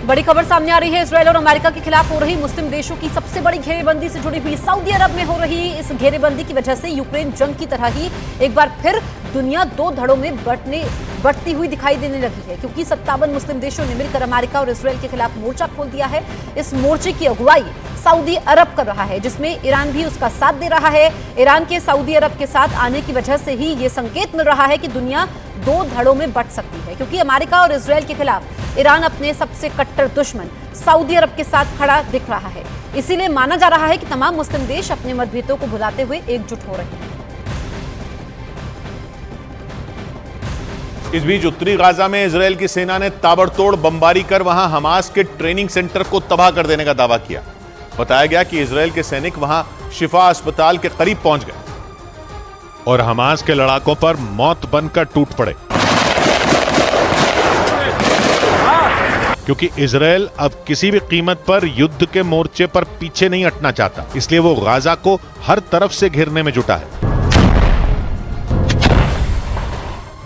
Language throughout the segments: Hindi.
बड़ी खबर सामने आ रही है। इजरायल और अमेरिका के खिलाफ हो रही मुस्लिम देशों की सबसे बड़ी घेरेबंदी से जुड़ी हुई सऊदी अरब में हो रही इस घेरेबंदी की वजह से यूक्रेन जंग की तरह ही एक बार फिर दुनिया दो धड़ों में बढ़ती हुई दिखाई देने लगी है, क्योंकि 57 मुस्लिम देशों ने मिलकर अमेरिका और इजरायल के खिलाफ मोर्चा खोल दिया है। इस मोर्चे की अगुवाई सऊदी अरब कर रहा है, जिसमें ईरान भी उसका साथ दे रहा है। ईरान के सऊदी अरब के साथ आने की वजह से ही ये संकेत मिल रहा है कि दुनिया दो धड़ों में बंट सकती है, क्योंकि अमेरिका और इजरायल के खिलाफ ईरान अपने सबसे कट्टर दुश्मन सऊदी अरब के साथ खड़ा दिख रहा है। इसीलिए माना जा रहा है कि तमाम मुस्लिम देश अपने मतभेदों को भुलाते हुए एकजुट हो रहे हैं। इस बीच उत्तरी गाजा में इजरायल की सेना ने ताबड़तोड़ बमबारी कर वहां हमास के ट्रेनिंग सेंटर को तबाह कर देने का दावा किया। बताया गया कि इजरायल के सैनिक वहां शिफा अस्पताल के करीब पहुंच गए और हमास के लड़ाकों पर मौत बनकर टूट पड़े, क्योंकि इजरायल अब किसी भी कीमत पर युद्ध के मोर्चे पर पीछे नहीं हटना चाहता। इसलिए वो गाजा को हर तरफ से घेरने में जुटा है।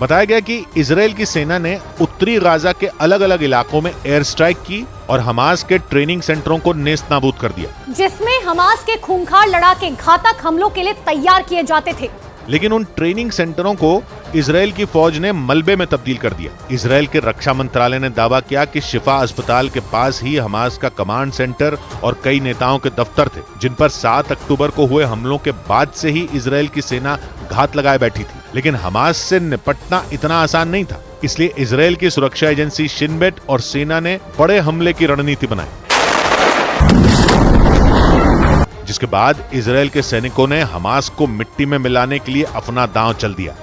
बताया गया कि इजरायल की सेना ने उत्तरी गाजा के अलग अलग इलाकों में एयर स्ट्राइक की और हमास के ट्रेनिंग सेंटरों को नेस्तनाबूद कर दिया, जिसमें हमास के खूंखार लड़ाके घातक हमलों के लिए तैयार किए जाते थे। लेकिन उन ट्रेनिंग सेंटरों को इजरायल की फौज ने मलबे में तब्दील कर दिया। इजरायल के रक्षा मंत्रालय ने दावा किया कि शिफा अस्पताल के पास ही हमास का कमांड सेंटर और कई नेताओं के दफ्तर थे, जिन पर 7 अक्टूबर को हुए हमलों के बाद से ही इजरायल की सेना घात लगाए बैठी थी। लेकिन हमास से निपटना इतना आसान नहीं था, इसलिए इजरायल की सुरक्षा एजेंसी शिन बेट और सेना ने बड़े हमले की रणनीति बनाई, जिसके बाद इजरायल के सैनिकों ने हमास को मिट्टी में मिलाने के लिए अपना दांव चल दिया।